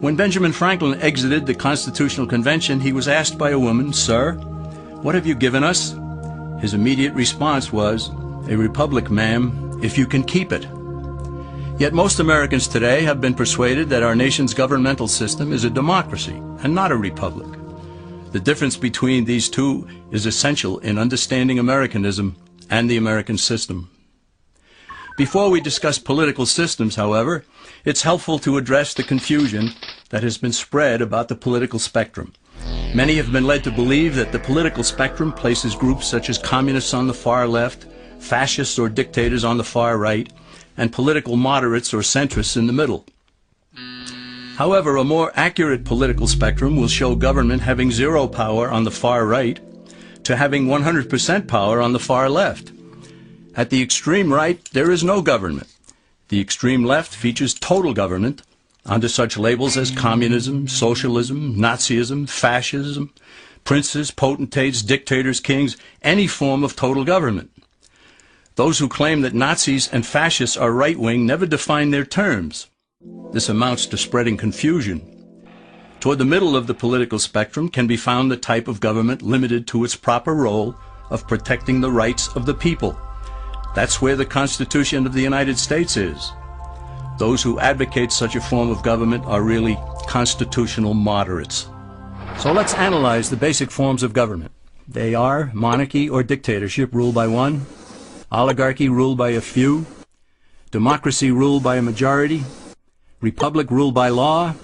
When Benjamin Franklin exited the Constitutional Convention, he was asked by a woman, "Sir, what have you given us?" His immediate response was, "A republic, ma'am, if you can keep it." Yet most Americans today have been persuaded that our nation's governmental system is a democracy and not a republic. The difference between these two is essential in understanding Americanism and the American system. Before we discuss political systems, however, it's helpful to address the confusion that has been spread about the political spectrum. Many have been led to believe that the political spectrum places groups such as communists on the far left, fascists or dictators on the far right, and political moderates or centrists in the middle. However, a more accurate political spectrum will show government having zero power on the far right to having 100% power on the far left. At the extreme right, there is no government. The extreme left features total government under such labels as communism, socialism, Nazism, fascism, princes, potentates, dictators, kings, any form of total government. Those who claim that Nazis and fascists are right-wing never define their terms. This amounts to spreading confusion. Toward the middle of the political spectrum can be found the type of government limited to its proper role of protecting the rights of the people. That's where the Constitution of the United States is. Those who advocate such a form of government are really constitutional moderates. So let's analyze the basic forms of government. They are monarchy or dictatorship ruled by one, oligarchy ruled by a few, democracy ruled by a majority, republic ruled by law,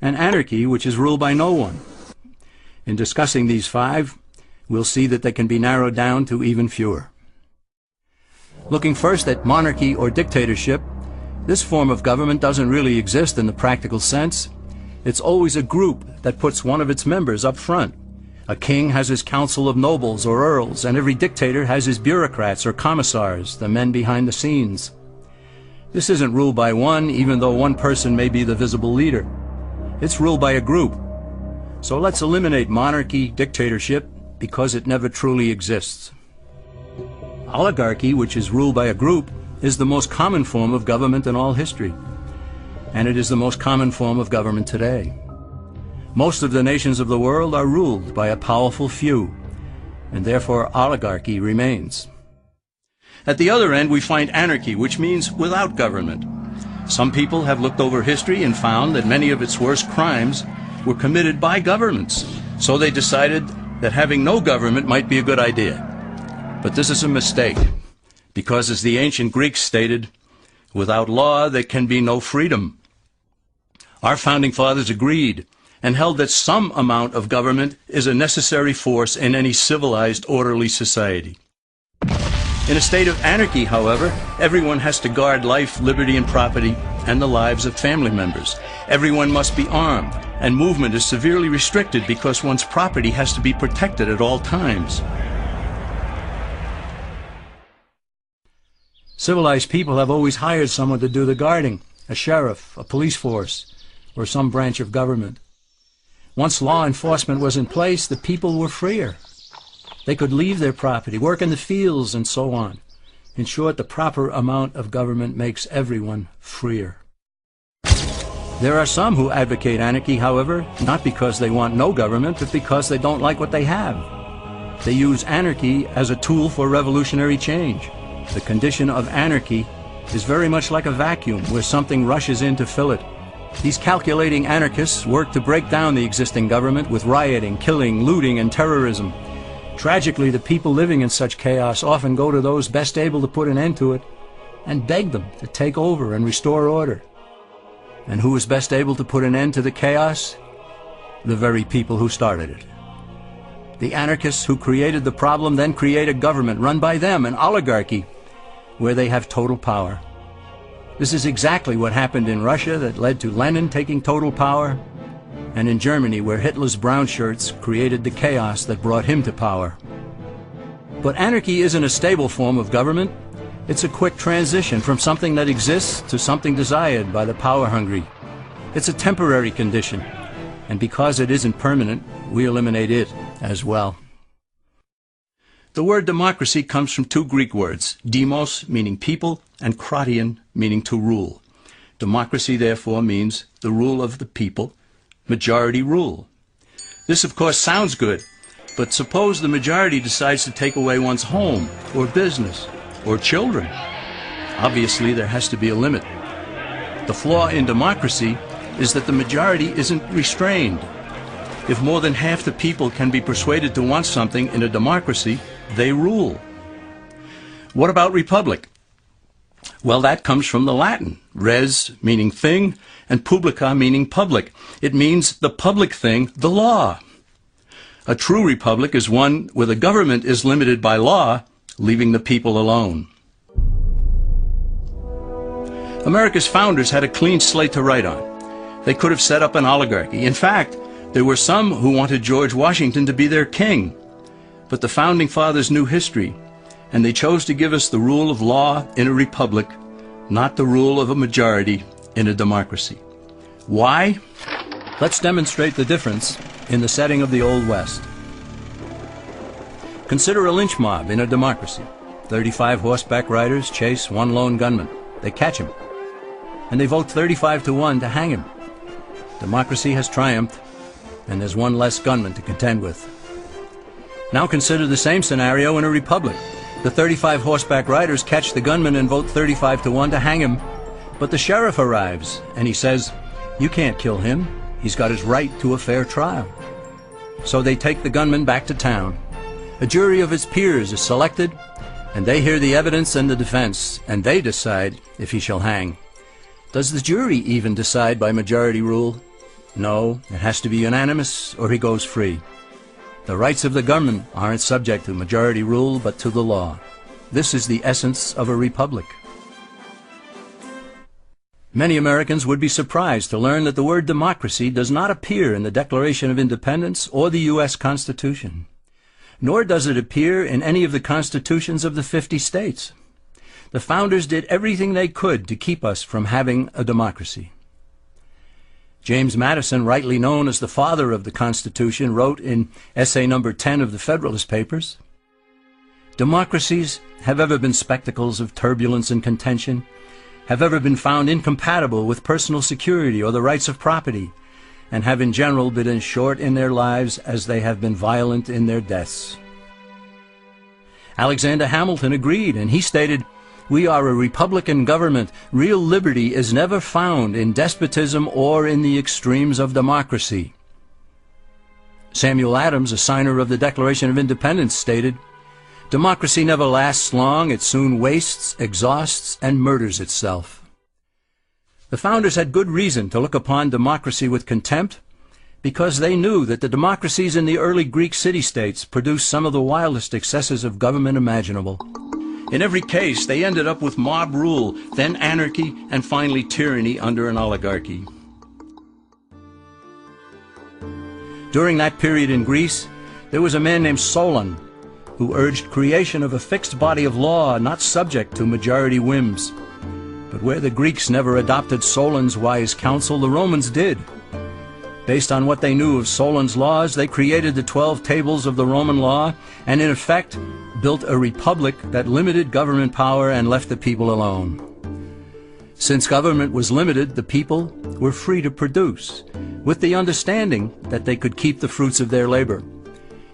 and anarchy, which is ruled by no one. In discussing these five, we'll see that they can be narrowed down to even fewer. Looking first at monarchy or dictatorship, this form of government doesn't really exist in the practical sense. It's always a group that puts one of its members up front. A king has his council of nobles or earls, and every dictator has his bureaucrats or commissars, the men behind the scenes. This isn't ruled by one, even though one person may be the visible leader. It's ruled by a group. So let's eliminate monarchy, dictatorship, because it never truly exists. Oligarchy, which is ruled by a group, is the most common form of government in all history. And it is the most common form of government today. Most of the nations of the world are ruled by a powerful few, and therefore oligarchy remains. At the other end, we find anarchy, which means without government. Some people have looked over history and found that many of its worst crimes were committed by governments, so they decided that having no government might be a good idea. But this is a mistake, because as the ancient Greeks stated, without law there can be no freedom. Our founding fathers agreed and held that some amount of government is a necessary force in any civilized, orderly society. In a state of anarchy, however, everyone has to guard life, liberty, and property, and the lives of family members. Everyone must be armed, and movement is severely restricted because one's property has to be protected at all times. Civilized people have always hired someone to do the guarding, a sheriff, a police force, or some branch of government. Once law enforcement was in place, the people were freer. They could leave their property, work in the fields, and so on. In short, the proper amount of government makes everyone freer. There are some who advocate anarchy, however, not because they want no government, but because they don't like what they have. They use anarchy as a tool for revolutionary change. The condition of anarchy is very much like a vacuum where something rushes in to fill it. These calculating anarchists work to break down the existing government with rioting, killing, looting, and terrorism. Tragically, the people living in such chaos often go to those best able to put an end to it and beg them to take over and restore order. And who is best able to put an end to the chaos? The very people who started it. The anarchists who created the problem then create a government run by them, an oligarchy, where they have total power. This is exactly what happened in Russia that led to Lenin taking total power, and in Germany, where Hitler's brown shirts created the chaos that brought him to power. But anarchy isn't a stable form of government. It's a quick transition from something that exists to something desired by the power-hungry. It's a temporary condition, and because it isn't permanent, we eliminate it as well. The word democracy comes from two Greek words, demos, meaning people, and kratein, meaning to rule. Democracy, therefore, means the rule of the people, majority rule. This, of course, sounds good, but suppose the majority decides to take away one's home, or business, or children. Obviously, there has to be a limit. The flaw in democracy is that the majority isn't restrained. If more than half the people can be persuaded to want something in a democracy, they rule. What about republic? Well, that comes from the Latin, res meaning thing, and publica meaning public. It means the public thing, the law. A true republic is one where the government is limited by law, leaving the people alone. America's founders had a clean slate to write on. They could have set up an oligarchy. In fact, there were some who wanted George Washington to be their king. But the Founding Fathers knew history, and they chose to give us the rule of law in a republic, not the rule of a majority in a democracy. Why? Let's demonstrate the difference in the setting of the Old West. Consider a lynch mob in a democracy. 35 horseback riders chase one lone gunman. They catch him, and they vote 35-1 to hang him. Democracy has triumphed, and there's one less gunman to contend with. Now consider the same scenario in a republic. The 35 horseback riders catch the gunman and vote 35-1 to hang him. But the sheriff arrives, and he says, "You can't kill him. He's got his right to a fair trial." So they take the gunman back to town. A jury of his peers is selected, and they hear the evidence and the defense, and they decide if he shall hang. Does the jury even decide by majority rule? No, it has to be unanimous, or he goes free. The rights of the gunman aren't subject to majority rule, but to the law. This is the essence of a republic. Many Americans would be surprised to learn that the word democracy does not appear in the Declaration of Independence or the U.S. Constitution, nor does it appear in any of the constitutions of the 50 states. The founders did everything they could to keep us from having a democracy. James Madison, rightly known as the father of the Constitution, wrote in essay number 10 of the Federalist Papers, "Democracies have ever been spectacles of turbulence and contention, have ever been found incompatible with personal security or the rights of property, and have in general been as short in their lives as they have been violent in their deaths." Alexander Hamilton agreed, and he stated, "We are a republican government. Real liberty is never found in despotism or in the extremes of democracy." Samuel Adams, a signer of the Declaration of Independence, stated, "Democracy never lasts long. It soon wastes, exhausts, and murders itself." The founders had good reason to look upon democracy with contempt, because they knew that the democracies in the early Greek city-states produced some of the wildest excesses of government imaginable. In every case, they ended up with mob rule, then anarchy, and finally tyranny under an oligarchy. During that period in Greece, there was a man named Solon, who urged creation of a fixed body of law not subject to majority whims. But where the Greeks never adopted Solon's wise counsel, the Romans did. Based on what they knew of Solon's laws, they created the 12 tables of the Roman law, and in effect built a republic that limited government power and left the people alone. Since government was limited, the people were free to produce, with the understanding that they could keep the fruits of their labor.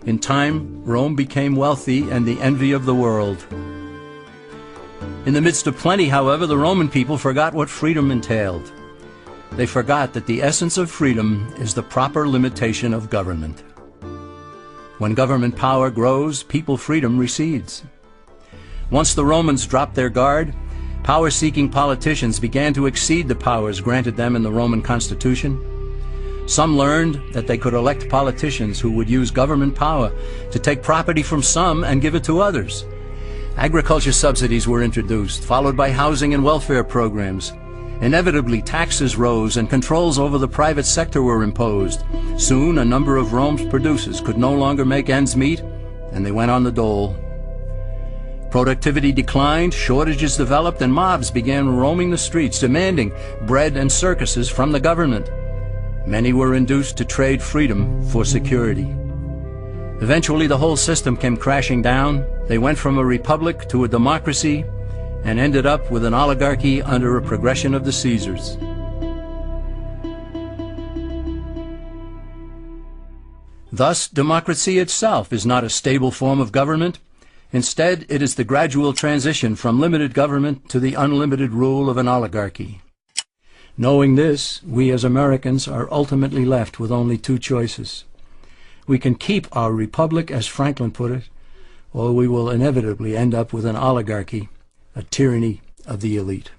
In time, Rome became wealthy and the envy of the world. In the midst of plenty, however, the Roman people forgot what freedom entailed. They forgot that the essence of freedom is the proper limitation of government. When government power grows, people freedom recedes. Once the Romans dropped their guard, power-seeking politicians began to exceed the powers granted them in the Roman Constitution. Some learned that they could elect politicians who would use government power to take property from some and give it to others. Agriculture subsidies were introduced, followed by housing and welfare programs. Inevitably, taxes rose and controls over the private sector were imposed. Soon, a number of Rome's producers could no longer make ends meet, and they went on the dole. Productivity declined, shortages developed, and mobs began roaming the streets, demanding bread and circuses from the government. Many were induced to trade freedom for security. Eventually, the whole system came crashing down. They went from a republic to a democracy, and ended up with an oligarchy under a progression of the Caesars. Thus, democracy itself is not a stable form of government. Instead, it is the gradual transition from limited government to the unlimited rule of an oligarchy. Knowing this, we as Americans are ultimately left with only two choices. We can keep our republic, as Franklin put it, or we will inevitably end up with an oligarchy, a tyranny of the elite.